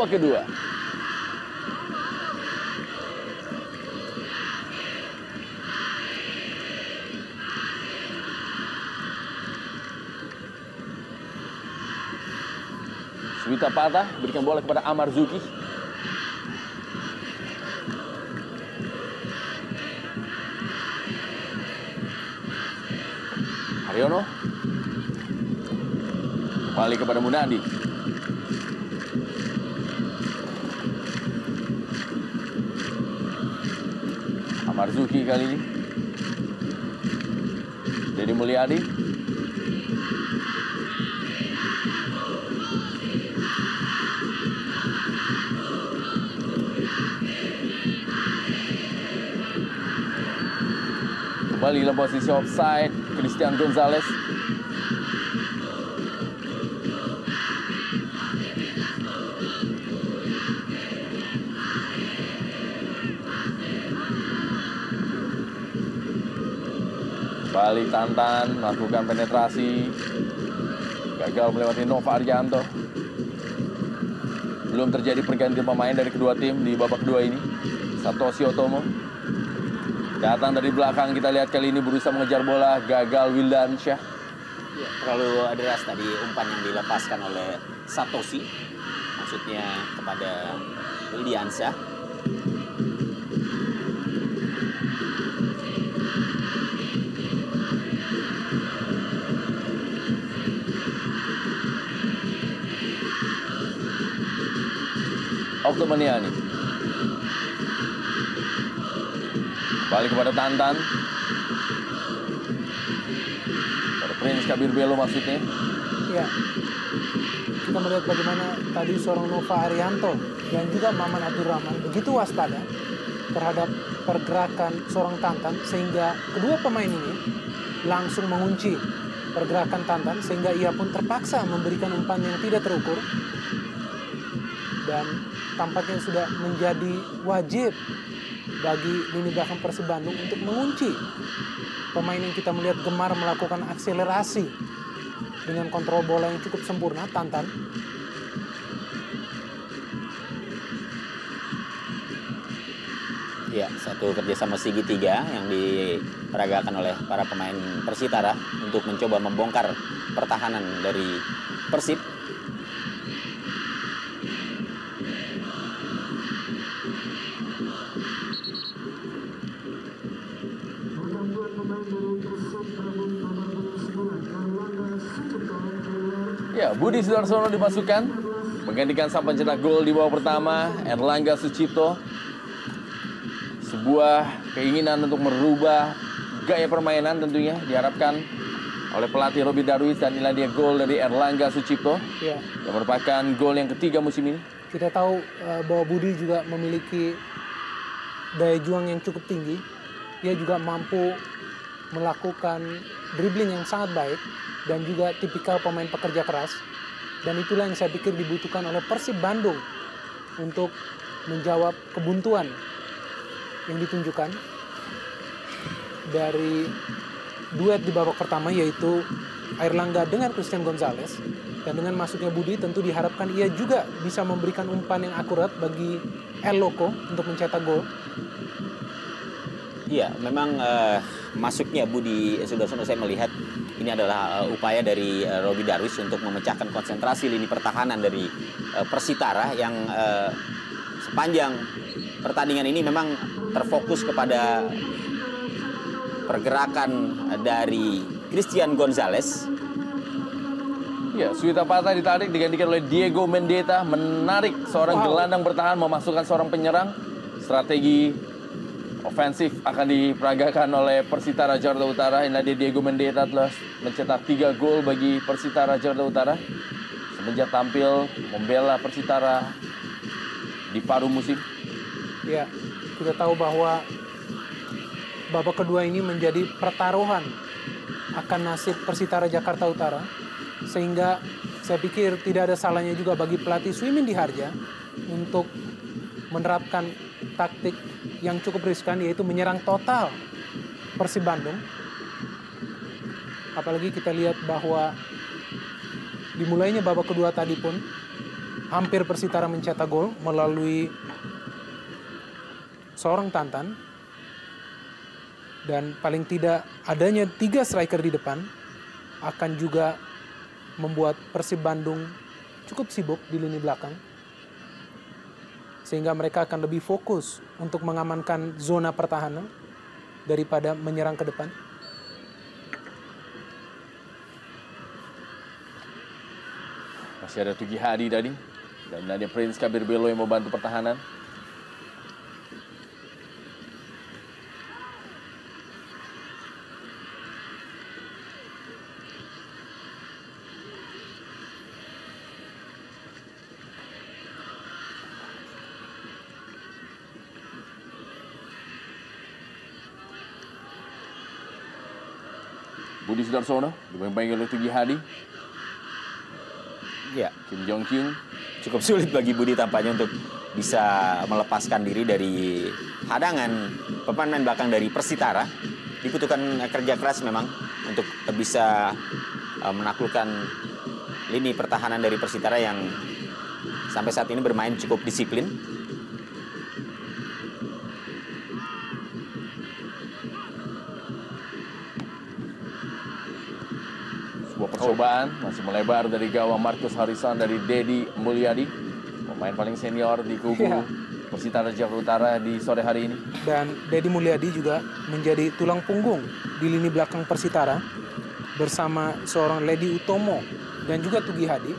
babak kedua. Suwita Patah berikan bola kepada Amar Zuki. Haryono kembali kepada Munandi. Amar Zuki kali ini. Deddy Mulyadi. Kembali dalam posisi offside, Christian Gonzalez. Kembali Tantan melakukan penetrasi. Gagal melewati Nova Arianto. Belum terjadi pergantian pemain dari kedua tim di babak kedua ini. Satoshi Otomo datang dari belakang, kita lihat kali ini berusaha mengejar bola, gagal Wildan Syah. Ya, terlalu deras tadi umpan yang dilepaskan oleh Satoshi, maksudnya kepada Wildan Syah. Oktomaniani balik kepada Tantan. Pada Prince Kabir Belo maksudnya. Ya, kita melihat bagaimana tadi seorang Nova Arianto dan juga Maman Abdurrahman begitu waspada terhadap pergerakan seorang Tantan, sehingga kedua pemain ini langsung mengunci pergerakan Tantan, sehingga ia pun terpaksa memberikan umpan yang tidak terukur. Dan tampaknya sudah menjadi wajib bagi lini belakang Persib Bandung untuk mengunci pemain yang kita melihat gemar melakukan akselerasi dengan kontrol bola yang cukup sempurna, Tantan. Ya, satu kerjasama segitiga yang diperagakan oleh para pemain Persitara untuk mencoba membongkar pertahanan dari Persib. Ya, Budi Sudarsono dimasukkan menggantikan sang pencetak gol di babak pertama, Erlangga Sucipto. Sebuah keinginan untuk merubah gaya permainan tentunya diharapkan oleh pelatih Robby Darwis, dan inilah dia gol dari Erlangga Sucipto. Ya, yang merupakan gol yang ketiga musim ini. kita tahu bahwa Budi juga memiliki daya juang yang cukup tinggi. Dia juga mampu melakukan dribbling yang sangat baik dan juga tipikal pemain pekerja keras. Dan itulah yang saya pikir dibutuhkan oleh Persib Bandung untuk menjawab kebuntuan yang ditunjukkan dari duet di babak pertama, yaitu Airlangga dengan Christian Gonzalez. Dan dengan masuknya Budi, tentu diharapkan ia juga bisa memberikan umpan yang akurat bagi El Loco untuk mencetak gol. Iya, memang masuknya Budi Sudarsono, saya melihat ini adalah upaya dari Robby Darwis untuk memecahkan konsentrasi lini pertahanan dari Persitara yang sepanjang pertandingan ini memang terfokus kepada pergerakan dari Christian Gonzalez. Ya, Suwita Patah ditarik, digantikan oleh Diego Mendeta, menarik seorang gelandang bertahan, memasukkan seorang penyerang. Strategi ofensif akan diperagakan oleh Persitara Jakarta Utara. Inilah dia Diego Mendeta telah mencetak 3 gol bagi Persitara Jakarta Utara semenjak tampil membela Persitara di paruh musim. Ya, kita tahu bahwa babak kedua ini menjadi pertaruhan akan nasib Persitara Jakarta Utara, sehingga saya pikir tidak ada salahnya juga bagi pelatih Swimin Diharja untuk menerapkan taktik yang cukup riskan, yaitu menyerang total Persib Bandung. Apalagi kita lihat bahwa dimulainya babak kedua tadi pun hampir Persitara mencetak gol melalui seorang Tantan. Dan paling tidak adanya 3 striker di depan akan juga membuat Persib Bandung cukup sibuk di lini belakang. Sehingga mereka akan lebih fokus untuk mengamankan zona pertahanan daripada menyerang ke depan. Masih ada Tugi Hadi tadi. Dan ada Prince Kabir Belo yang membantu pertahanan. Budi Sudarsono dimainkan oleh Tugi Hadi. Ya, Kim Jong King. cukup sulit bagi Budi tampaknya untuk bisa melepaskan diri dari hadangan pemain belakang dari Persitara. Dibutuhkan kerja keras memang untuk bisa menaklukkan lini pertahanan dari Persitara yang sampai saat ini bermain cukup disiplin. Sebuah percobaan masih melebar dari gawang Marcus Harrison dari Dedi Mulyadi, pemain paling senior di kubu Ya. Persitara Jakarta Utara di sore hari ini. Dan Dedi Mulyadi juga menjadi tulang punggung di lini belakang Persitara bersama seorang Ledi Utomo dan juga Tugi Hadi.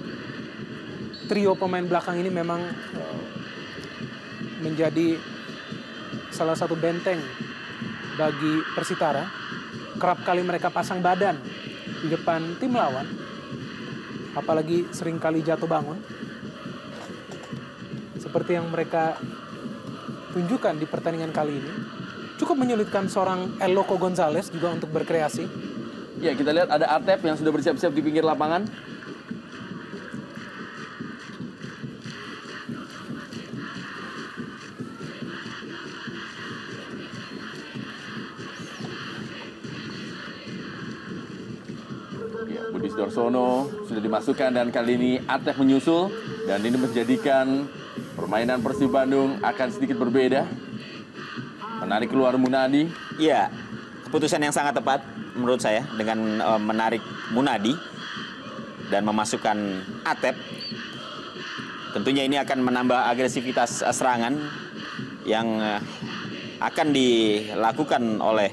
Trio pemain belakang ini memang menjadi salah satu benteng bagi Persitara. Kerap kali mereka pasang badan di depan tim lawan, apalagi seringkali jatuh bangun. Seperti yang mereka tunjukkan di pertandingan kali ini. Cukup menyulitkan seorang El Loco Gonzalez juga untuk berkreasi. Ya, kita lihat ada Atep yang sudah bersiap-siap di pinggir lapangan. Ya, Budi Sudarsono sudah dimasukkan dan kali ini Atep menyusul. Dan ini menjadikan permainan Persib Bandung akan sedikit berbeda. Menarik keluar Munadi. Iya, keputusan yang sangat tepat menurut saya dengan menarik Munadi dan memasukkan Atep. Tentunya ini akan menambah agresivitas serangan yang akan dilakukan oleh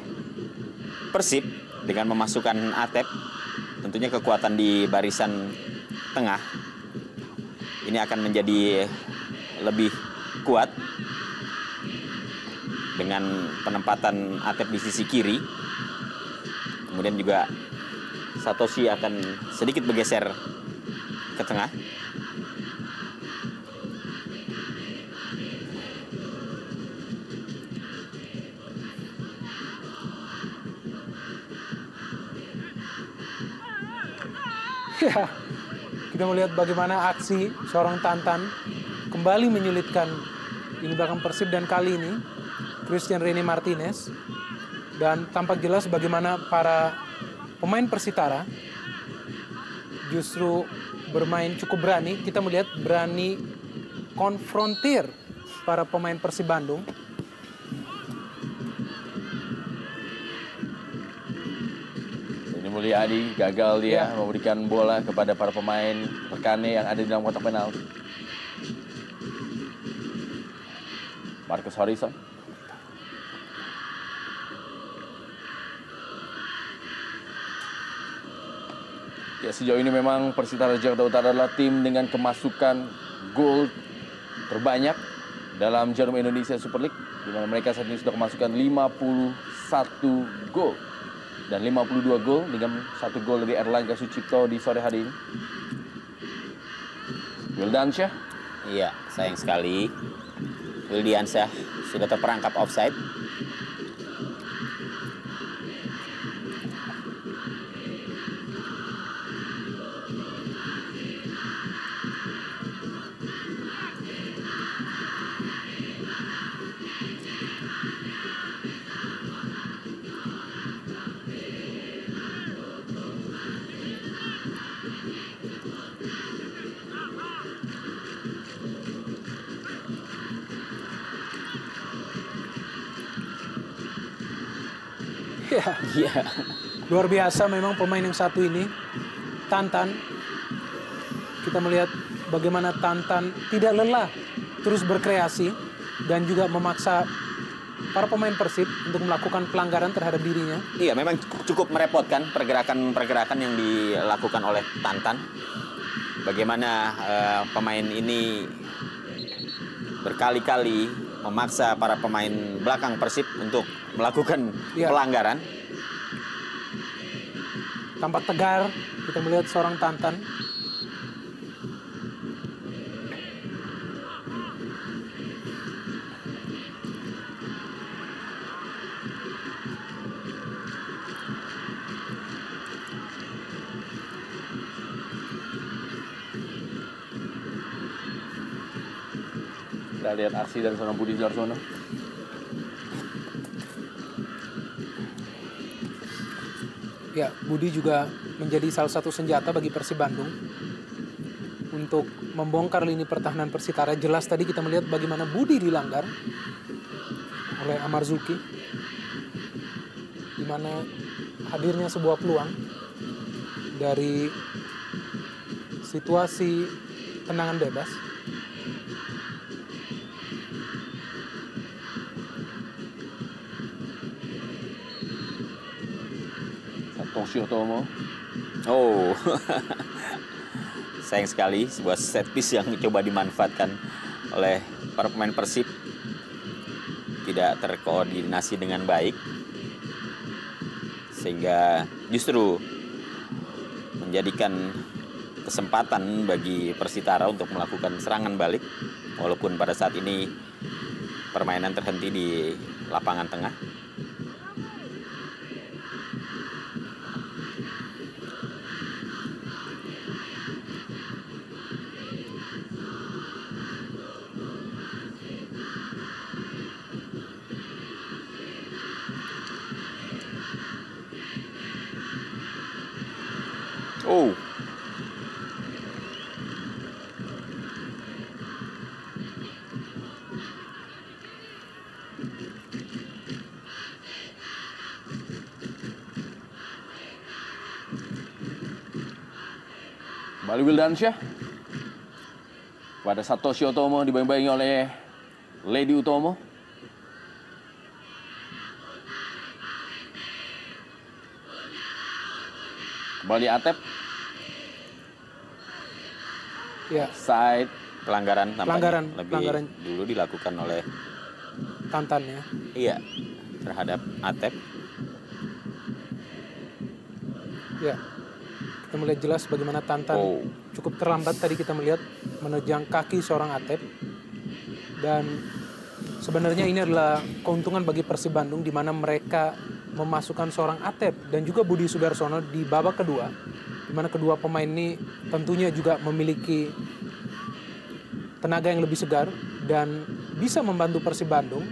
Persib dengan memasukkan Atep. Tentunya kekuatan di barisan tengah ini akan menjadi lebih kuat dengan penempatan Atep di sisi kiri. Kemudian juga Satoshi akan sedikit bergeser ke tengah. Ya, kita melihat bagaimana aksi seorang Tantan kembali menyulitkan ini belakang Persib, dan kali ini Christian Rene Martinez. Dan tampak jelas bagaimana para pemain Persitara justru bermain cukup berani. Kita melihat berani konfrontir para pemain Persib Bandung. Ini Mulyadi gagal dia memberikan bola kepada para pemain rekannya yang ada di dalam kotak penalti. Marcus Harrison. Ya, sejauh ini memang Persitara Jakarta Utara adalah tim dengan kemasukan gol terbanyak dalam Jarum Indonesia Super League, di mana mereka saat ini sudah kemasukan 51 gol dan 52 gol dengan 1 gol dari Erlangga Sucipto di sore hari ini. Wildansyah. Iya, sayang sekali Wildiansyah sudah terperangkap offside. Ya, Iya. luar biasa memang pemain yang satu ini, Tantan. Kita melihat bagaimana Tantan tidak lelah terus berkreasi dan juga memaksa para pemain Persib untuk melakukan pelanggaran terhadap dirinya. Iya, memang cukup merepotkan pergerakan-pergerakan yang dilakukan oleh Tantan. Bagaimana pemain ini berkali-kali memaksa para pemain belakang Persib untuk melakukan Iya. pelanggaran. Tampak tegar, kita melihat seorang Tantan. Kita lihat aksi dari seorang Budi Sudarsono. Ya, Budi juga menjadi salah satu senjata bagi Persib Bandung untuk membongkar lini pertahanan Persitara. Jelas tadi kita melihat bagaimana Budi dilanggar oleh Amar Zuki, di mana hadirnya sebuah peluang dari situasi tendangan bebas. Satoshi Otomo. Oh, sayang sekali sebuah set piece yang coba dimanfaatkan oleh para pemain Persib tidak terkoordinasi dengan baik, sehingga justru menjadikan kesempatan bagi Persitara untuk melakukan serangan balik, walaupun pada saat ini permainan terhenti di lapangan tengah. Oh, Kembali Wildansyah. Pada Satoshi Otomo dibayang-bayangi oleh Lady Utomo. Kembali Atep. Ya, Side. pelanggaran tampaknya Pelanggaran dulu dilakukan oleh Tantan ya. iya terhadap Atep. Ya, kita melihat jelas bagaimana Tantan Oh. cukup terlambat tadi kita melihat menerjang kaki seorang Atep. Dan sebenarnya ini adalah keuntungan bagi Persib Bandung di mana mereka memasukkan seorang Atep dan juga Budi Sudarsono di babak kedua, di mana kedua pemain ini tentunya juga memiliki tenaga yang lebih segar dan bisa membantu Persib Bandung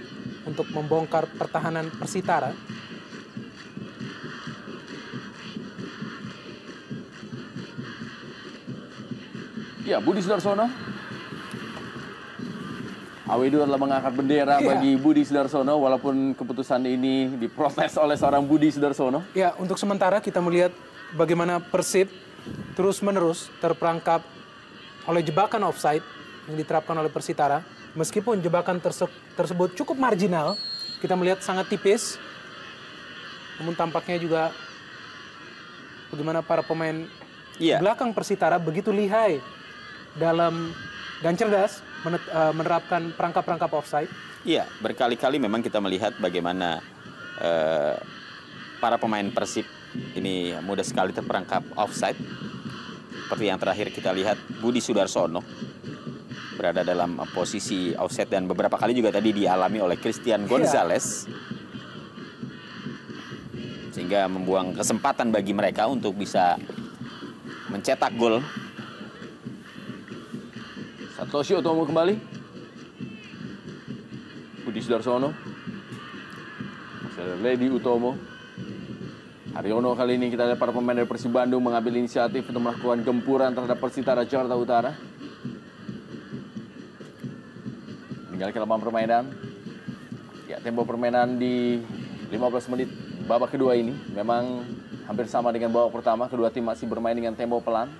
untuk membongkar pertahanan Persitara. Ya, Budi Sudarsono. AW2 adalah mengangkat bendera Iya. bagi Budi Sudarsono walaupun keputusan ini diprotes oleh seorang Budi Sudarsono. Ya, untuk sementara kita melihat bagaimana Persib terus-menerus terperangkap oleh jebakan offside yang diterapkan oleh Persitara. Meskipun jebakan tersebut cukup marginal, kita melihat sangat tipis. Namun tampaknya juga bagaimana para pemain Iya. belakang Persitara begitu lihai dalam dan cerdas menerapkan perangkap-perangkap offside. Iya, berkali-kali memang kita melihat bagaimana para pemain Persib ini mudah sekali terperangkap offside. Seperti yang terakhir kita lihat Budi Sudarsono berada dalam posisi offside dan beberapa kali juga tadi dialami oleh Christian Gonzalez. Sehingga membuang kesempatan bagi mereka untuk bisa mencetak gol. Satoshi Otomo kembali. Budi Sudarsono. Masih ada Lady Utomo. Haryono kali ini kita lihat para pemain dari Persib Bandung mengambil inisiatif untuk melakukan gempuran terhadap Persitara Jakarta Utara. Tinggal ke lapangan permainan. Ya, tempo permainan di 15 menit babak kedua ini memang hampir sama dengan babak pertama. Kedua tim masih bermain dengan tempo pelan.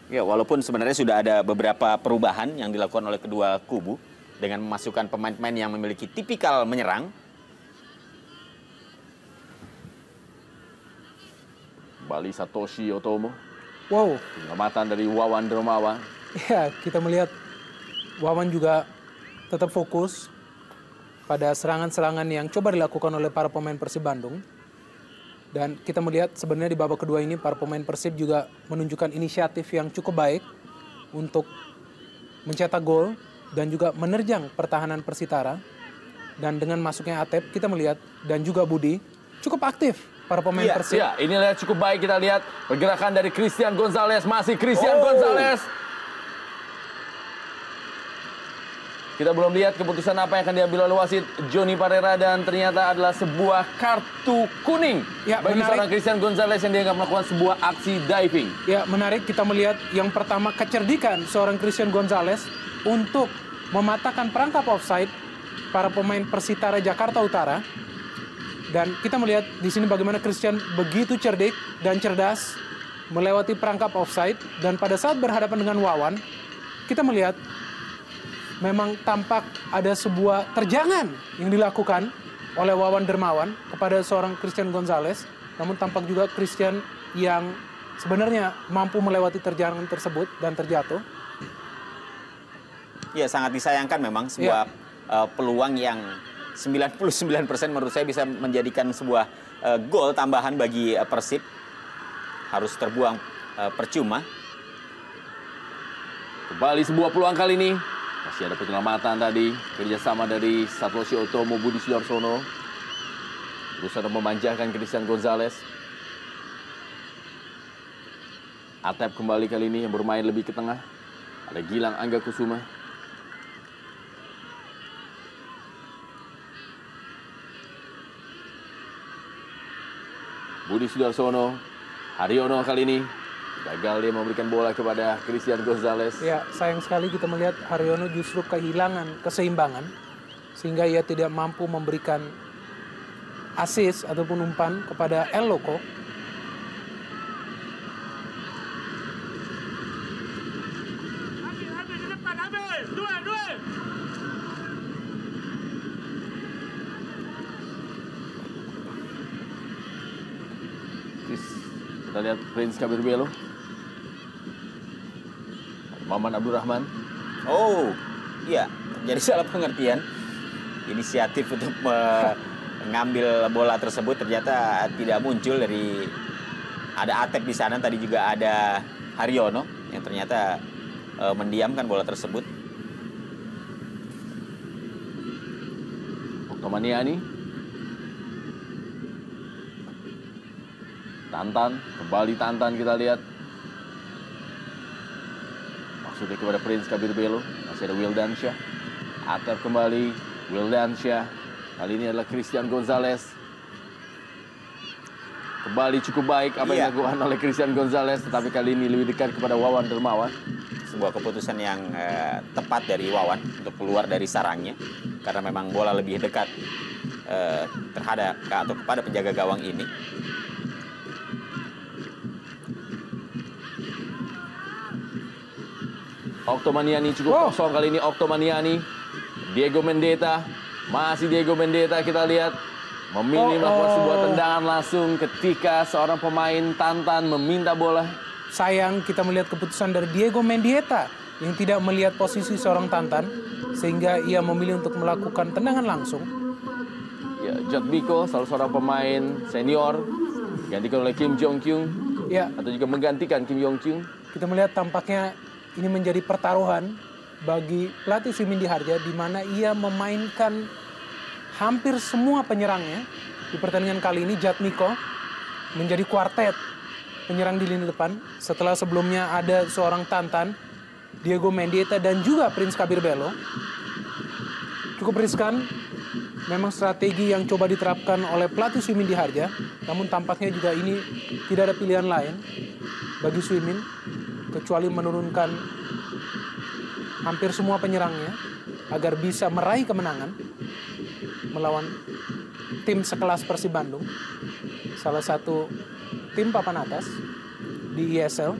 Ya, walaupun sebenarnya sudah ada beberapa perubahan yang dilakukan oleh kedua kubu dengan memasukkan pemain-pemain yang memiliki tipikal menyerang. Kembali Satoshi Otomo. Wow. Penyelamatan dari Wawan Dermawan. Ya, kita melihat Wawan juga tetap fokus pada serangan-serangan yang coba dilakukan oleh para pemain Persib Bandung. Dan kita melihat sebenarnya di babak kedua ini para pemain Persib juga menunjukkan inisiatif yang cukup baik untuk mencetak gol dan juga menerjang pertahanan Persitara. Dan dengan masuknya Atep kita melihat dan juga Budi cukup aktif para pemain Persib. Iya, ini lihat cukup baik kita lihat pergerakan dari Christian Gonzalez, masih Christian Gonzalez. Kita belum lihat keputusan apa yang akan diambil oleh wasit Johnny Parera dan ternyata adalah sebuah kartu kuning Ya, bagi menarik. seorang Christian Gonzalez yang dianggap melakukan sebuah aksi diving. Ya, menarik kita melihat yang pertama kecerdikan seorang Christian Gonzalez untuk mematahkan perangkap offside para pemain Persitara Jakarta Utara. Dan kita melihat di sini bagaimana Christian begitu cerdik dan cerdas melewati perangkap offside. Dan pada saat berhadapan dengan Wawan, kita melihat memang tampak ada sebuah terjangan yang dilakukan oleh Wawan Dermawan kepada seorang Christian Gonzalez. Namun tampak juga Christian yang sebenarnya mampu melewati terjangan tersebut dan terjatuh. Ya, sangat disayangkan memang sebuah peluang yang 99% menurut saya bisa menjadikan sebuah gol tambahan bagi Persib. Harus terbuang percuma. Kembali sebuah peluang kali ini. Masih ada penyelamatan tadi. Kerjasama dari Satoshi Otomo, Budi Sudarsono. Berusaha memanjakan Christian Gonzalez. Atep kembali kali ini yang bermain lebih ke tengah. Ada Gilang Angga Kusuma. Budi Sudarsono. Haryono kali ini gagal dia memberikan bola kepada Christian Gonzalez. Ya, sayang sekali kita melihat Haryono justru kehilangan keseimbangan sehingga ia tidak mampu memberikan assist ataupun umpan kepada El Loco. Kita lihat Prince Kabir Belo. Maman Abdurrahman. Oh, iya, jadi salah pengertian. Inisiatif untuk mengambil bola tersebut ternyata tidak muncul dari ada Atep di sana, tadi juga ada Haryono yang ternyata mendiamkan bola tersebut. Oktomaniani. Tantan, kembali Tantan kita lihat. Maksudnya kepada Prince Kabir Belo. Masih ada Wildansyah. Atep kembali, Wildansyah. Kali ini adalah Christian Gonzalez. Kembali cukup baik apa yang dilakukan oleh Christian Gonzalez. Tetapi kali ini lebih dekat kepada Wawan Dermawan. Sebuah keputusan yang tepat dari Wawan untuk keluar dari sarangnya. Karena memang bola lebih dekat terhadap atau kepada penjaga gawang ini. Oktomaniani cukup kosong kali ini. Oktomaniani, Diego Mendeta, masih Diego Mendeta kita lihat memilih melakukan sebuah tendangan langsung ketika seorang pemain Tantan meminta bola. Sayang kita melihat keputusan dari Diego Mendieta yang tidak melihat posisi seorang Tantan sehingga ia memilih untuk melakukan tendangan langsung. Ya, Jatbiko, salah seorang pemain senior, digantikan oleh Kim Jong Kyung, Ya, atau juga menggantikan Kim Jong Kyung. kita melihat tampaknya ini menjadi pertaruhan bagi pelatih Sumindy Harja di mana ia memainkan hampir semua penyerangnya. Di pertandingan kali ini Jatmiko menjadi kuartet penyerang di lini depan setelah sebelumnya ada seorang Tantan, Diego Mendieta dan juga Prince Kabir Belo. Cukup riskan, memang strategi yang coba diterapkan oleh pelatih Sumindy Harja, namun tampaknya juga ini tidak ada pilihan lain bagi Sumin kecuali menurunkan hampir semua penyerangnya agar bisa meraih kemenangan melawan tim sekelas Persib Bandung, salah satu tim papan atas di ISL.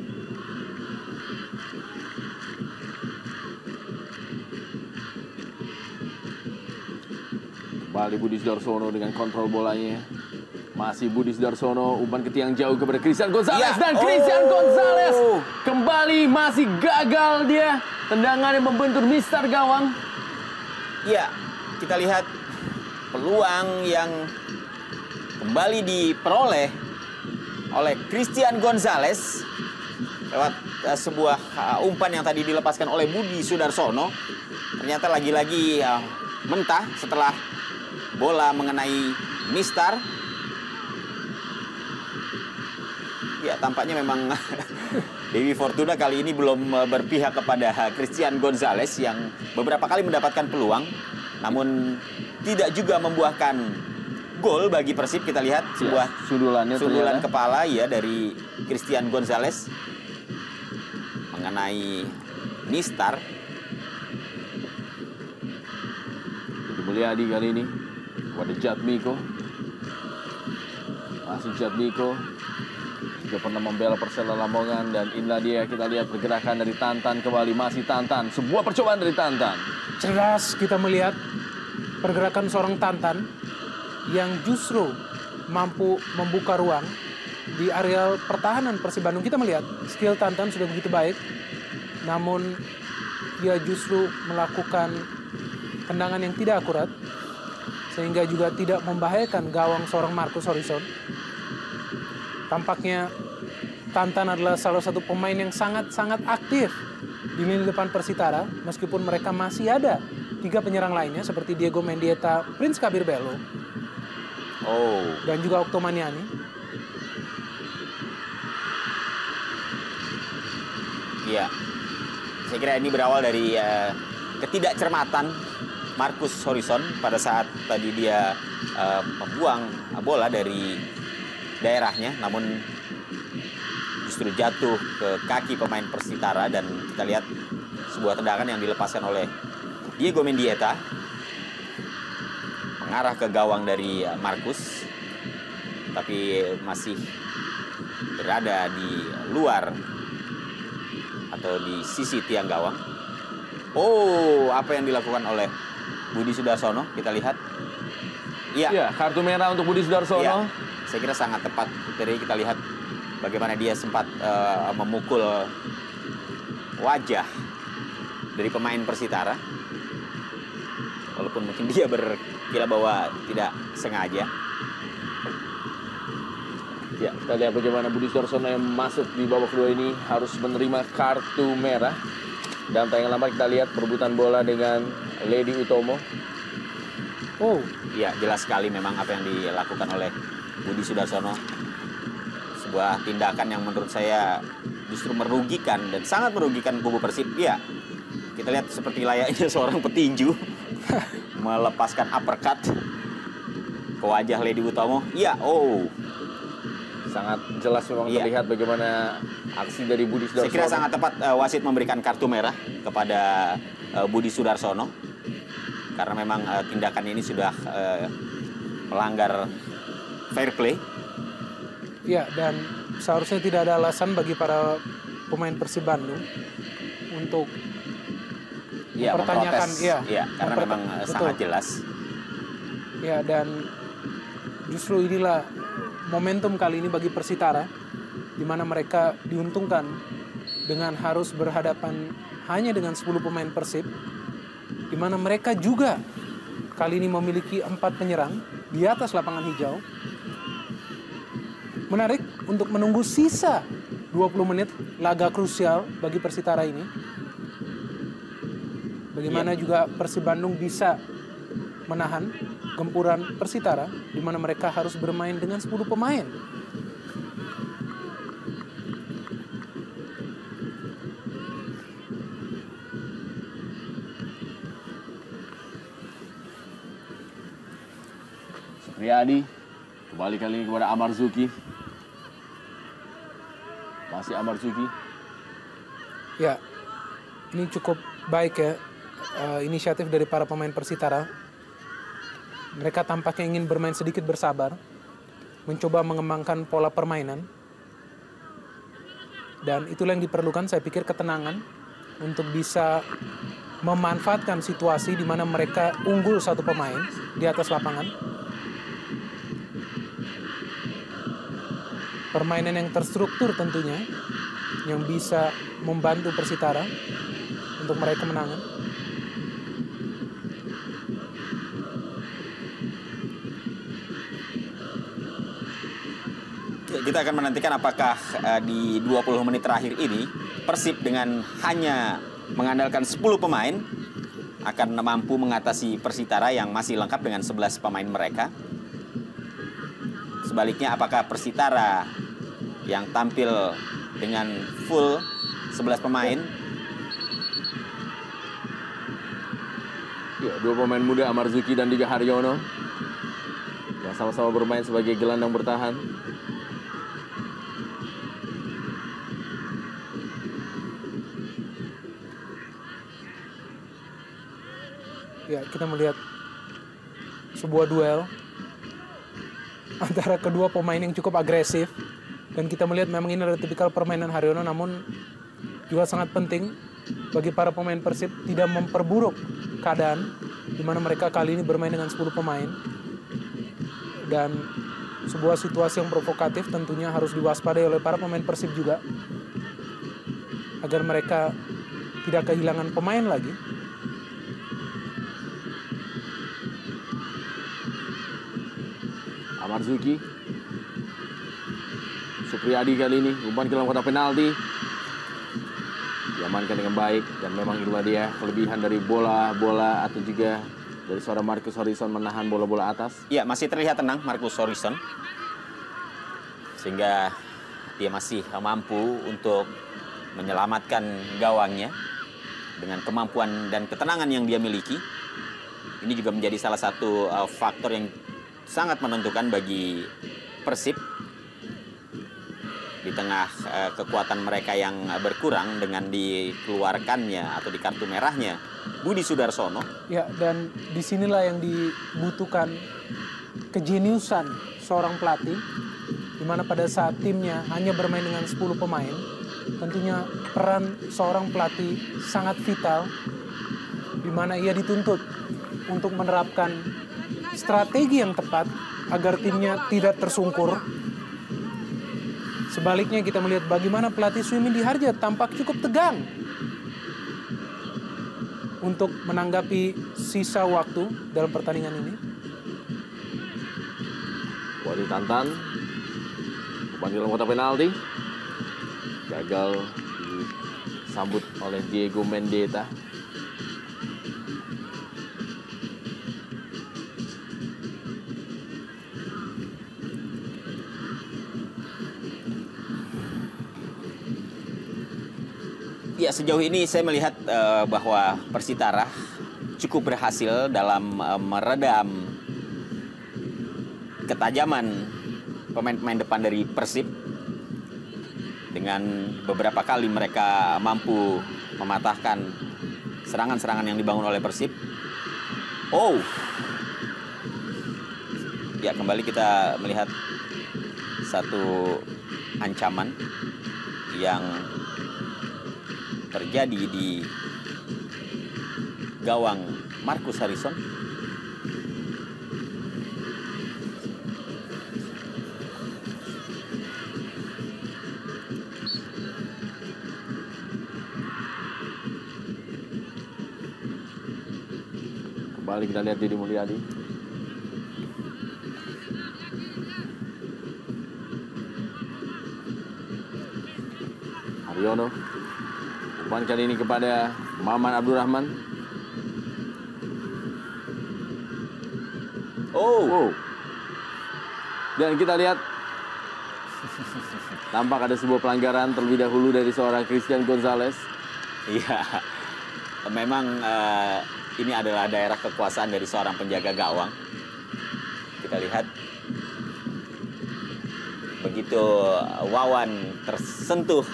Kembali Budi Sudarsono dengan kontrol bolanya. Masih Budi Sudarsono, umpan ke tiang jauh kepada Christian Gonzalez. Dan Christian Gonzalez kembali masih gagal dia. Tendangannya membentur mistar gawang. Ya, kita lihat peluang yang kembali diperoleh oleh Christian Gonzalez lewat sebuah umpan yang tadi dilepaskan oleh Budi Sudarsono. Ternyata lagi-lagi mentah setelah bola mengenai mistar. Ya, tampaknya memang Dewi Fortuna kali ini belum berpihak kepada Christian Gonzalez yang beberapa kali mendapatkan peluang, namun tidak juga membuahkan gol bagi Persib. Kita lihat sebuah sundulan kepala ya dari Christian Gonzalez mengenai mistar. Mulyadi kali ini kepada Jatmiko. Masih Jatmiko juga pernah membela Persela Lamongan, dan inilah dia, kita lihat pergerakan dari Tantan kembali. Masih Tantan, sebuah percobaan dari Tantan. Jelas kita melihat pergerakan seorang Tantan yang justru mampu membuka ruang di areal pertahanan Persib Bandung. Kita melihat skill Tantan sudah begitu baik, namun dia justru melakukan tendangan yang tidak akurat, sehingga juga tidak membahayakan gawang seorang Marcus Horizon. Tampaknya Tantan adalah salah satu pemain yang sangat-sangat aktif di lini depan Persitara, meskipun mereka masih ada 3 penyerang lainnya seperti Diego Mendieta, Prince Kabir Bello, dan juga Okto Maniani. Iya, saya kira ini berawal dari ketidakcermatan Marcus Horizon pada saat tadi dia membuang bola dari daerahnya, namun justru jatuh ke kaki pemain Persitara, dan kita lihat sebuah tendangan yang dilepaskan oleh Diego Mendieta mengarah ke gawang dari Marcus, tapi masih berada di luar atau di sisi tiang gawang. Apa yang dilakukan oleh Budi Sudarsono? Kita lihat. Iya, kartu merah untuk Budi Sudarsono. Ya, saya kira sangat tepat. Dari kita lihat bagaimana dia sempat memukul wajah dari pemain Persitara, walaupun mungkin dia berkira bahwa tidak sengaja. Ya, kita lihat bagaimana Budi Sudarsono yang masuk di babak kedua ini harus menerima kartu merah. Dalam tayangan lama kita lihat perebutan bola dengan Lady Utomo. Ya, jelas sekali memang apa yang dilakukan oleh Budi Sudarsono. Sebuah tindakan yang menurut saya justru merugikan dan sangat merugikan kubu Persib. Ya, kita lihat seperti layaknya seorang petinju melepaskan uppercut ke wajah Lady Utomo. Ya, sangat jelas memang terlihat bagaimana aksi dari Budi Sudarsono. Saya kira sangat tepat wasit memberikan kartu merah kepada Budi Sudarsono, karena memang tindakan ini sudah melanggar fair play. Ya, dan seharusnya tidak ada alasan bagi para pemain Persib Bandung untuk mempertanyakan. Karena memang sangat jelas. Ya, dan justru inilah momentum kali ini bagi Persitara, di mana mereka diuntungkan dengan harus berhadapan hanya dengan 10 pemain Persib, di mana mereka juga kali ini memiliki 4 penyerang di atas lapangan hijau. Menarik untuk menunggu sisa 20 menit laga krusial bagi Persitara ini. Bagaimana juga Persib Bandung bisa menahan gempuran Persitara, di mana mereka harus bermain dengan 10 pemain. Supriyadi kembali kali ini kepada Amar Zuki. Masih Amar Zuki. Ya, ini cukup baik ya inisiatif dari para pemain Persitara, Mereka tampaknya ingin bermain sedikit bersabar, mencoba mengembangkan pola permainan. Dan itulah yang diperlukan, saya pikir, ketenangan untuk bisa memanfaatkan situasi di mana mereka unggul satu pemain di atas lapangan. Permainan yang terstruktur tentunya, yang bisa membantu Persitara untuk meraih kemenangan. Kita akan menantikan apakah di 20 menit terakhir ini Persib dengan hanya mengandalkan 10 pemain akan mampu mengatasi Persitara yang masih lengkap dengan 11 pemain mereka. Sebaliknya apakah Persitara yang tampil dengan full 11 pemain. Ya, dua pemain muda Amarzuki dan Diga Haryono yang sama-sama bermain sebagai gelandang bertahan. Ya, kita melihat sebuah duel antara kedua pemain yang cukup agresif. Dan kita melihat memang ini adalah tipikal permainan Haryono, namun juga sangat penting bagi para pemain Persib tidak memperburuk keadaan di mana mereka kali ini bermain dengan 10 pemain. Dan sebuah situasi yang provokatif tentunya harus diwaspadai oleh para pemain Persib juga, agar mereka tidak kehilangan pemain lagi. Amarzuki, Supriyadi kali ini umpan ke dalam kotak penalti, diamankan dengan baik. Dan memang itulah dia kelebihan dari bola-bola atau juga dari seorang Marcus Horizon menahan bola-bola atas. Ya, masih terlihat tenang Marcus Horizon, sehingga dia masih mampu untuk menyelamatkan gawangnya dengan kemampuan dan ketenangan yang dia miliki. Ini juga menjadi salah satu faktor yang sangat menentukan bagi Persib di tengah kekuatan mereka yang berkurang dengan dikeluarkannya atau di kartu merahnya Budi Sudarsono. Ya, dan disinilah yang dibutuhkan kejeniusan seorang pelatih, di mana pada saat timnya hanya bermain dengan 10 pemain, tentunya peran seorang pelatih sangat vital, di mana ia dituntut untuk menerapkan strategi yang tepat agar timnya tidak tersungkur. Sebaliknya kita melihat bagaimana pelatih Suimindi Harja tampak cukup tegang untuk menanggapi sisa waktu dalam pertandingan ini. Wadi Tantan, umpan di dalam kotak penalti, gagal disambut oleh Diego Mendeta. Ya, sejauh ini saya melihat bahwa Persitara cukup berhasil dalam meredam ketajaman pemain-pemain depan dari Persib. Dengan beberapa kali mereka mampu mematahkan serangan-serangan yang dibangun oleh Persib. Oh, ya, kembali kita melihat satu ancaman yang terjadi di gawang Marcus Horizon. Kembali kita lihat Didi Mulyadi. Haryono, umpan kali ini kepada Maman Abdurrahman. Oh. Dan kita lihat tampak ada sebuah pelanggaran terlebih dahulu dari seorang Christian Gonzalez. Iya, memang ini adalah daerah kekuasaan dari seorang penjaga gawang. Kita lihat begitu Wawan tersentuh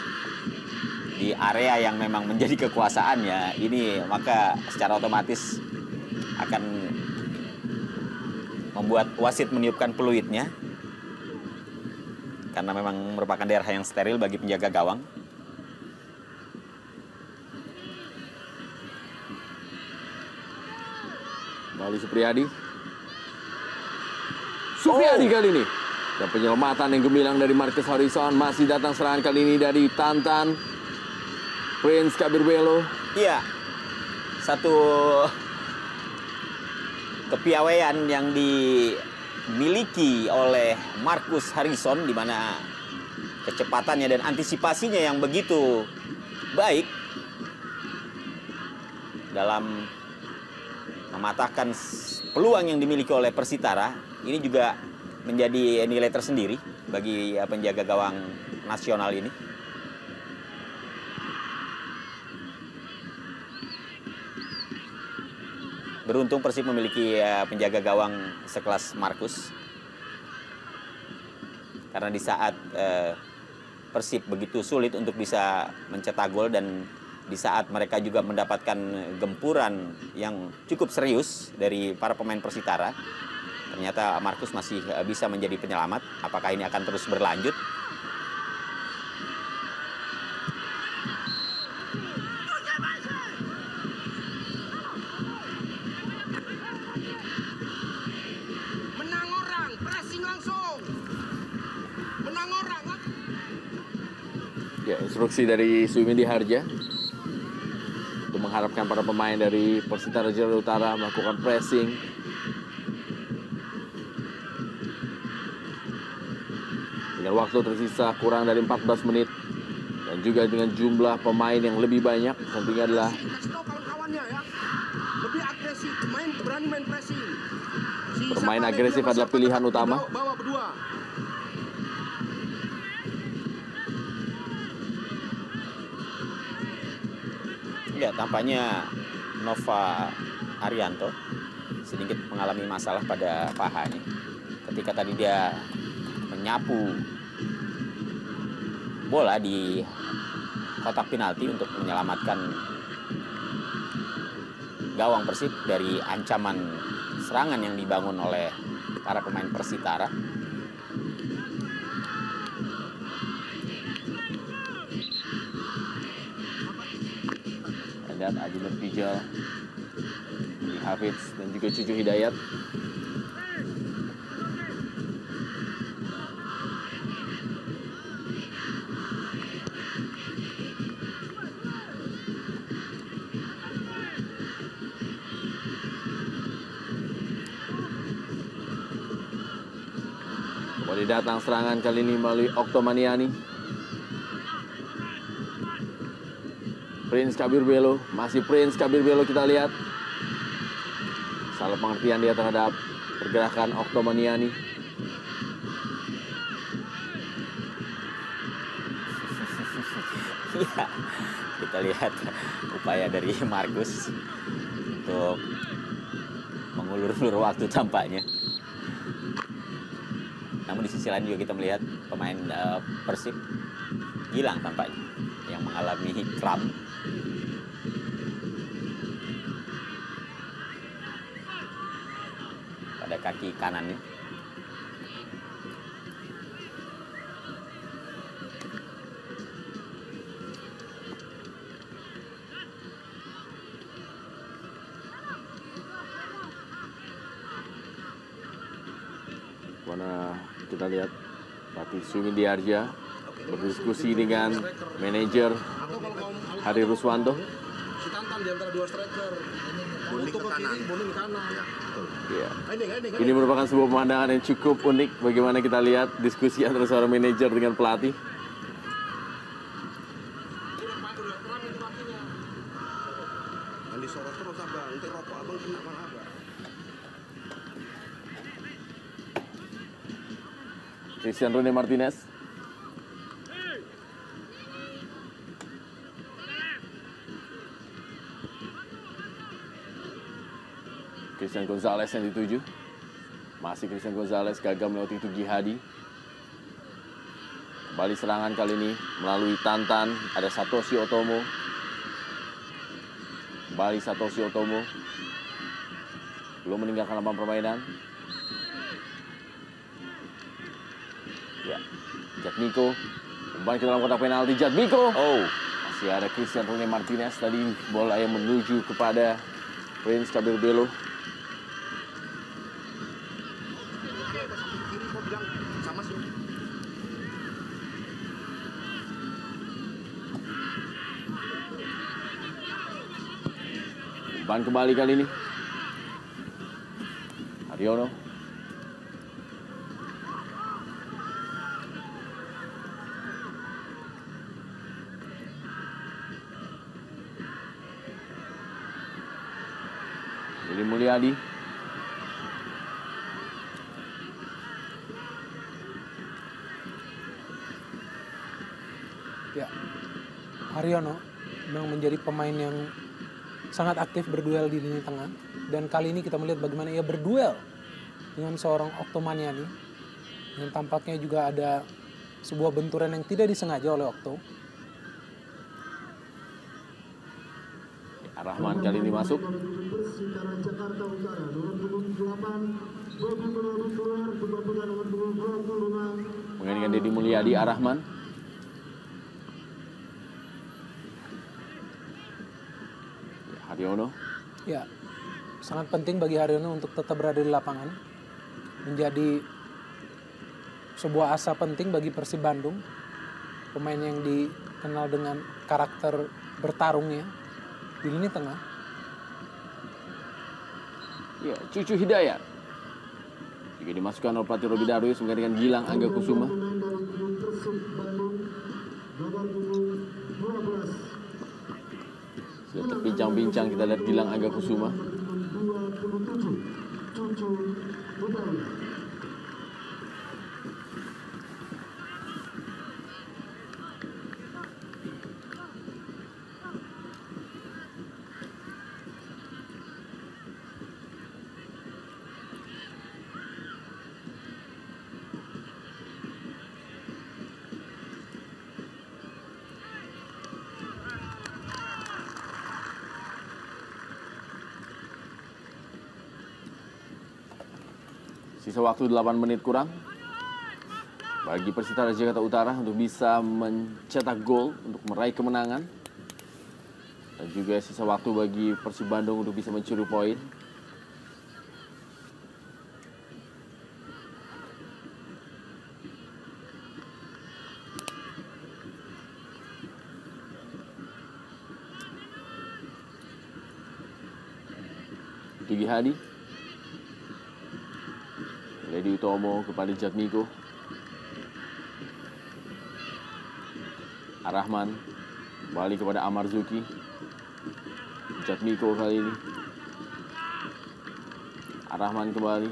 di area yang memang menjadi kekuasaannya ini, maka secara otomatis akan membuat wasit meniupkan peluitnya. Karena memang merupakan daerah yang steril bagi penjaga gawang. Kembali Supriyadi. Supriyadi kali ini. Dan penyelamatan yang gemilang dari Marcus Harrison. Masih datang serangan kali ini dari Tantan. Prince Kabirbelo. Iya. Satu kepiawaian yang dimiliki oleh Marcus Harrison, di mana kecepatannya dan antisipasinya yang begitu baik dalam mematahkan peluang yang dimiliki oleh Persitara. Ini juga menjadi nilai tersendiri bagi penjaga gawang nasional ini. Beruntung Persib memiliki penjaga gawang sekelas Marcus. Karena di saat Persib begitu sulit untuk bisa mencetak gol, dan di saat mereka juga mendapatkan gempuran yang cukup serius dari para pemain Persitara, ternyata Marcus masih bisa menjadi penyelamat. Apakah ini akan terus berlanjut? Ya, instruksi dari Suwindi Harja untuk mengharapkan para pemain dari Persitara Jakarta Utara melakukan pressing. Dengan waktu tersisa kurang dari 14 menit dan juga dengan jumlah pemain yang lebih banyak, tentunya adalah bermain agresif adalah pilihan utama. Ya, tampaknya Nova Arianto sedikit mengalami masalah pada pahanya. Ketika tadi dia menyapu bola di kotak penalti untuk menyelamatkan gawang Persib dari ancaman serangan yang dibangun oleh para pemain Persitara. Lihat Aji Nurpijal, Hafiz dan juga Cucu Hidayat. Kembali datang serangan kali ini melalui Oktomaniani. Prince Kabirbelo, masih Prince Kabirbelo, kita lihat salah pengertian dia terhadap pergerakan Oktomaniani. Ya, kita lihat upaya dari Marcus untuk mengulur-ulur waktu tampaknya. Namun di sisi lain juga kita melihat pemain Persib hilang tampaknya, yang mengalami kram pada kaki kanannya. Mana kita lihat pelatih Suwindi Harja berdiskusi dengan manajer Hari Ruswanto. Si Tantan di antara dua striker. Boning ke kanan. Boning ke kanan. Ya. Ini merupakan sebuah pemandangan yang cukup unik. Bagaimana kita lihat diskusi antara seorang manajer dengan pelatih. Yang disorot terus abang. Nanti rokok abang kena mana abang. Christian Rene Martinez. Christian Gonzalez yang dituju. Masih Christian Gonzalez gagal melewati Tugi Hadi. Kembali serangan kali ini melalui Tantan. Ada Satoshi Otomo. Kembali Satoshi Otomo. Belum meninggalkan lapangan permainan. Ya, Jatmiko umpan ke dalam kotak penalti. Jatmiko. Oh, Masih ada Christian Rene Martinez tadi, bola yang menuju kepada Prince Kabirbelo. Umpan kembali kali ini. Haryono. Jadi Mulyadi. Ya, Haryono memang menjadi pemain yang sangat aktif berduel di lini tengah. Dan kali ini kita melihat bagaimana ia berduel dengan seorang Okto Maniani. Yang tampaknya juga ada sebuah benturan yang tidak disengaja oleh Okto. Rahman kali ini masuk. Menggantikan Deddy Mulyadi, Rahman. Haryono. Ya, sangat penting bagi Haryono untuk tetap berada di lapangan. Menjadi sebuah asa penting bagi Persib Bandung. Pemain yang dikenal dengan karakter bertarungnya di lini tengah. Ya, Cucu Hidayat. Juga dimasukkan oleh pelatih Roby Darwis menggantikan Gilang Angga Kusuma. Sudah terbincang-bincang, kita lihat Gilang Angga Kusuma. Sisa waktu 8 menit kurang bagi Persitara Jakarta Utara untuk bisa mencetak gol untuk meraih kemenangan. Dan juga sisa waktu bagi Persib Bandung untuk bisa mencuri poin. Tugi Hadi. Ledi Utomo kepada Jatmiko. Rahman kembali kepada Amar Zuki. Jatmiko kali ini. Rahman kembali.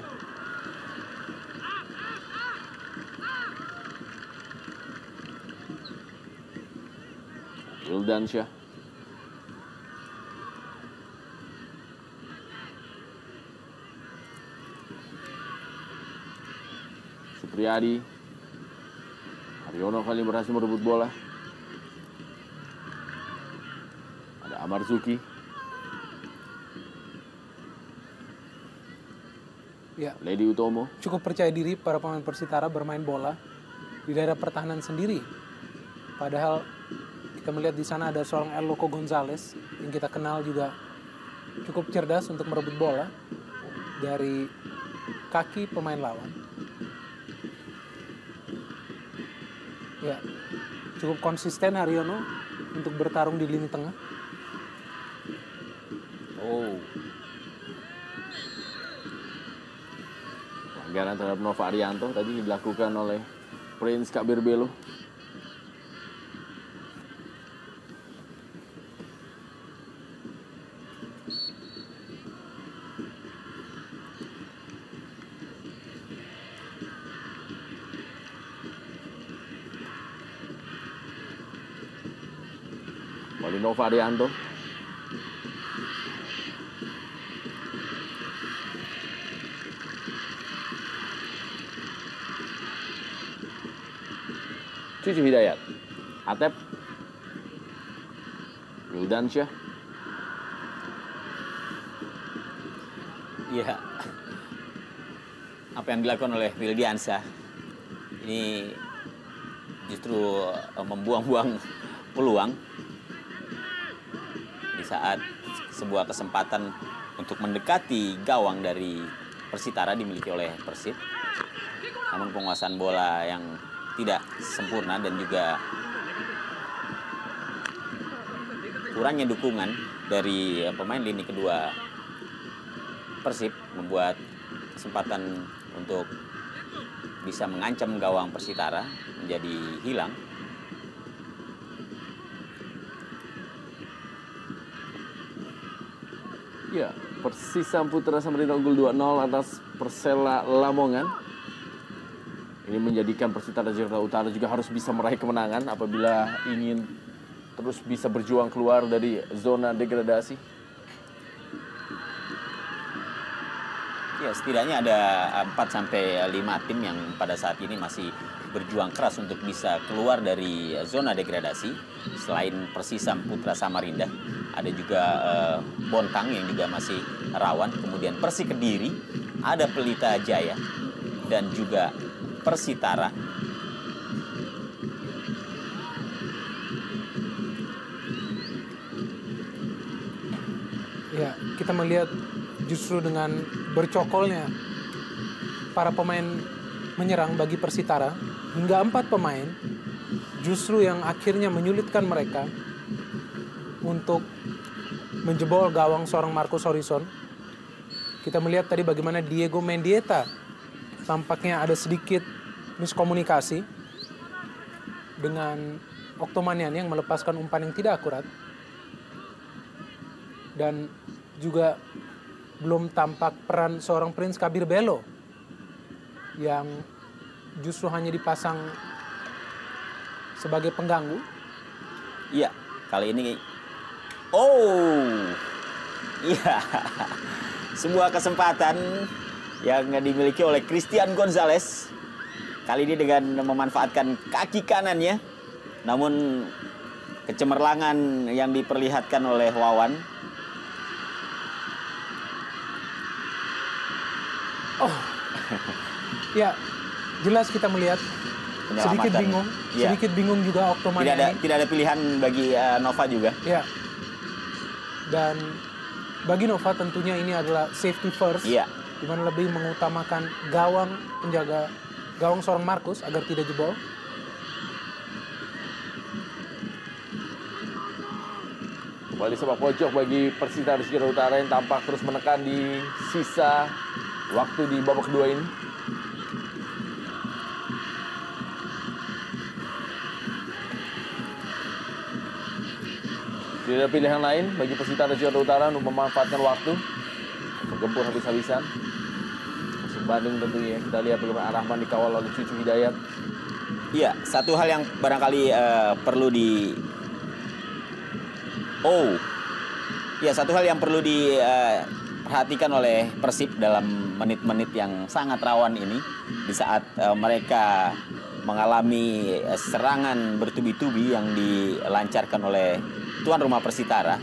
Wildansyah. Supriyadi. Haryono kali berhasil merebut bola. Ada Amar Zuki. Ya, Ledi Utomo. cukup percaya diri para pemain Persitara bermain bola di daerah pertahanan sendiri. Padahal kita melihat di sana ada seorang El Loco Gonzalez yang kita kenal juga cukup cerdas untuk merebut bola dari kaki pemain lawan. Ya, cukup konsisten Haryono untuk bertarung di lini tengah. oh, Pelanggaran terhadap Nova Arianto tadi dilakukan oleh Prince Kabirbelo. Kembali Nova Arianto. Cucu Hidayat. Atep. Wildansyah. iya. Apa yang dilakukan oleh Wildiansyah Ini justru membuang-buang peluang di saat sebuah kesempatan untuk mendekati gawang dari Persitara dimiliki oleh Persib. Namun penguasaan bola yang tidak sempurna dan juga kurangnya dukungan dari pemain lini kedua Persib membuat kesempatan untuk bisa mengancam gawang Persitara menjadi hilang. Ya, Persisam Putra Samarinda unggul 2-0 atas Persela Lamongan. Ini menjadikan Persitara Jakarta Utara juga harus bisa meraih kemenangan apabila ingin terus bisa berjuang keluar dari zona degradasi. Ya, setidaknya ada 4-5 tim yang pada saat ini masih berjuang keras untuk bisa keluar dari zona degradasi. Selain Persisam Putra Samarinda, ada juga Bontang yang juga masih rawan. Kemudian Persi Kediri, ada Pelita Jaya, dan juga Persitara. Ya, kita melihat justru dengan bercokolnya para pemain menyerang bagi Persitara, hingga 4 pemain justru yang akhirnya menyulitkan mereka untuk menjebol gawang seorang Marcus Horizon. Kita melihat tadi bagaimana Diego Mendieta tampaknya ada sedikit miskomunikasi dengan Oktomanian yang melepaskan umpan yang tidak akurat. Dan juga belum tampak peran seorang Prince Kabir Belo yang justru hanya dipasang sebagai pengganggu. Iya, kali ini iya, sebuah kesempatan yang dimiliki oleh Christian Gonzalez. Kali ini dengan memanfaatkan kaki kanannya, namun kecemerlangan yang diperlihatkan oleh Wawan. Ya, jelas kita melihat sedikit bingung, ya. Sedikit bingung juga Oktomanian. Tidak ada pilihan bagi Nova juga. Ya. Dan bagi Nova tentunya ini adalah safety first. Iya. Di mana lebih mengutamakan gawang penjaga gawang seorang Marcus agar tidak jebol. Kembali sepak pojok bagi Persitara Jakarta Utara yang tampak terus menekan di sisa waktu di babak kedua ini. Tidak ada pilihan lain bagi Persitara Jakarta Utara untuk memanfaatkan waktu menggempur habis-habisan. Persib Bandung tentunya kita lihat bagaimana Rahman dikawal oleh Cucu Hidayat. Iya, satu hal yang barangkali perlu satu hal yang perlu diperhatikan oleh Persib dalam menit-menit yang sangat rawan ini, di saat mereka mengalami serangan bertubi-tubi yang dilancarkan oleh tuan rumah Persitara,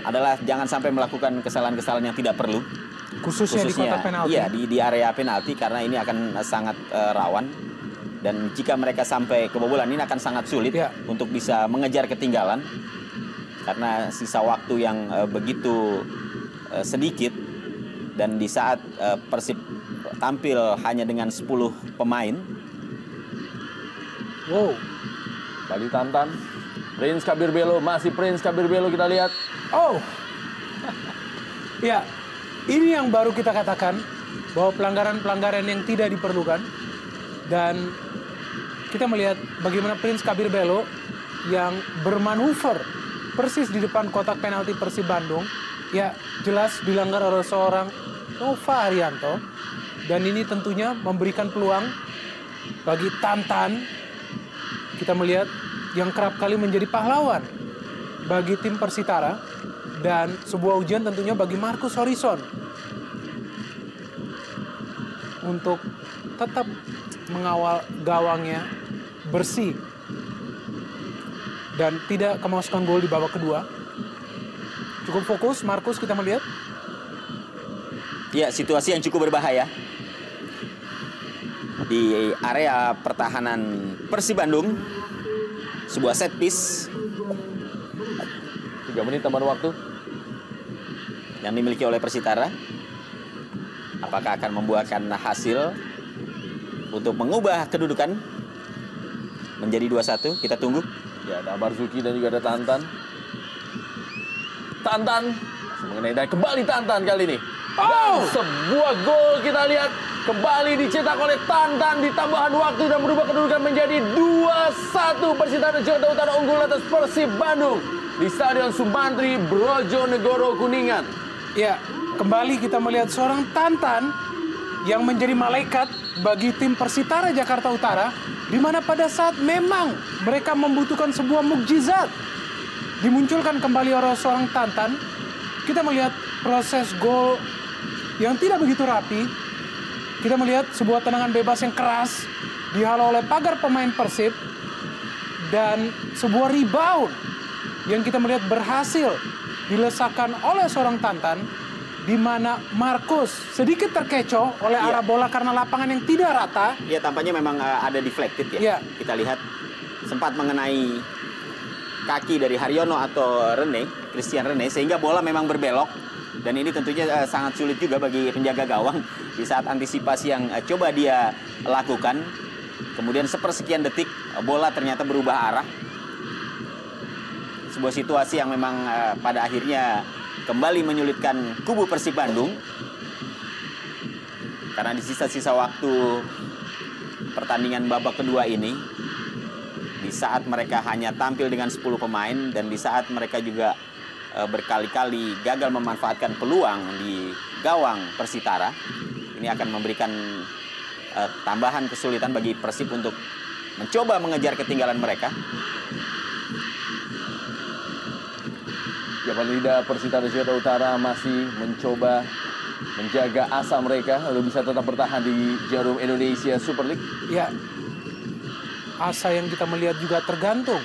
adalah jangan sampai melakukan kesalahan-kesalahan yang tidak perlu. Khususnya di kotak penalti. Iya, di area penalti, karena ini akan sangat rawan. Dan jika mereka sampai kebobolan, ini akan sangat sulit untuk bisa mengejar ketinggalan. Karena sisa waktu yang begitu sedikit. Dan di saat Persib tampil hanya dengan 10 pemain. Wow. Bali Tantan. Prince Kabir Belo, masih Prince Kabir Belo kita lihat. Ya, ini yang baru kita katakan bahwa pelanggaran-pelanggaran yang tidak diperlukan. Dan kita melihat bagaimana Prince Kabir Belo yang bermanuver persis di depan kotak penalti Persib Bandung. Ya, jelas dilanggar oleh seorang Nova Haryanto. Dan ini tentunya memberikan peluang bagi Tantan. Kita melihat yang kerap kali menjadi pahlawan bagi tim Persitara. Dan sebuah ujian tentunya bagi Marcus Horizon untuk tetap mengawal gawangnya bersih dan tidak kemasukan gol di babak kedua. Cukup fokus Marcus, kita melihat. Ya, situasi yang cukup berbahaya. di area pertahanan Persib Bandung. Sebuah set piece 3 menit tambahan waktu yang dimiliki oleh Persitara. Apakah akan membuahkan hasil untuk mengubah kedudukan menjadi 2-1? Kita tunggu. ya, ada Marzuki dan juga ada Tantan. Tantan masih mengenai dan kembali Tantan kali ini. Dan sebuah gol kita lihat kembali dicetak oleh Tantan di tambahan waktu dan merubah kedudukan menjadi 2-1. Persitara Jakarta Utara unggul atas Persib Bandung di Stadion Sumantri Brojonegoro Kuningan. Ya, kembali kita melihat seorang Tantan yang menjadi malaikat bagi tim Persitara Jakarta Utara, di mana pada saat memang mereka membutuhkan sebuah mukjizat, dimunculkan kembali oleh seorang Tantan. Kita melihat proses gol yang tidak begitu rapi. Kita melihat sebuah tendangan bebas yang keras dihalau oleh pagar pemain Persib, dan sebuah rebound yang kita melihat berhasil dilesakan oleh seorang Tantan, di mana Markus sedikit terkecoh oleh arah bola karena lapangan yang tidak rata. Ya, tampaknya memang ada deflected ya. Iya. Kita lihat sempat mengenai kaki dari Haryono atau Christian Rene, sehingga bola memang berbelok. Dan ini tentunya sangat sulit juga bagi penjaga gawang di saat antisipasi yang coba dia lakukan. Kemudian sepersekian detik bola ternyata berubah arah. Sebuah situasi yang memang pada akhirnya kembali menyulitkan kubu Persib Bandung. Karena di sisa-sisa waktu pertandingan babak kedua ini, di saat mereka hanya tampil dengan 10 pemain dan di saat mereka juga berkali-kali gagal memanfaatkan peluang di gawang Persitara, ini akan memberikan tambahan kesulitan bagi Persib untuk mencoba mengejar ketinggalan mereka. Ya, paling tidak Persitara Jakarta Utara masih mencoba menjaga asa mereka untuk bisa tetap bertahan di Jarum Indonesia Super League. Ya, asa yang kita melihat juga tergantung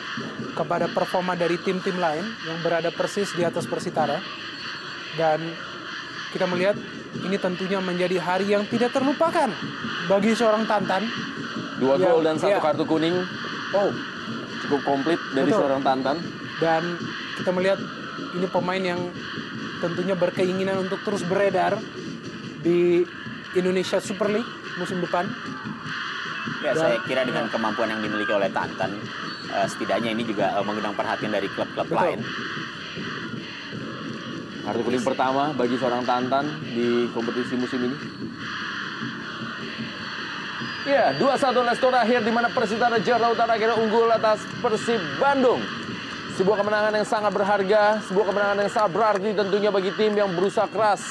kepada performa dari tim-tim lain yang berada persis di atas Persitara. Dan kita melihat ini tentunya menjadi hari yang tidak terlupakan bagi seorang Tantan. 2 gol dan 1 kartu kuning. Cukup komplit dari seorang Tantan. Dan kita melihat ini pemain yang tentunya berkeinginan untuk terus beredar di Indonesia Super League musim depan. Ya, saya kira dengan kemampuan yang dimiliki oleh Tantan, setidaknya ini juga mengundang perhatian dari klub-klub lain. Kartu kuning pertama bagi seorang Tantan di kompetisi musim ini. Ya, 2-1 skor akhir di mana Persitara Jakarta Utara akhirnya unggul atas Persib Bandung. Sebuah kemenangan yang sangat berharga, sebuah kemenangan yang sangat berarti tentunya bagi tim yang berusaha keras.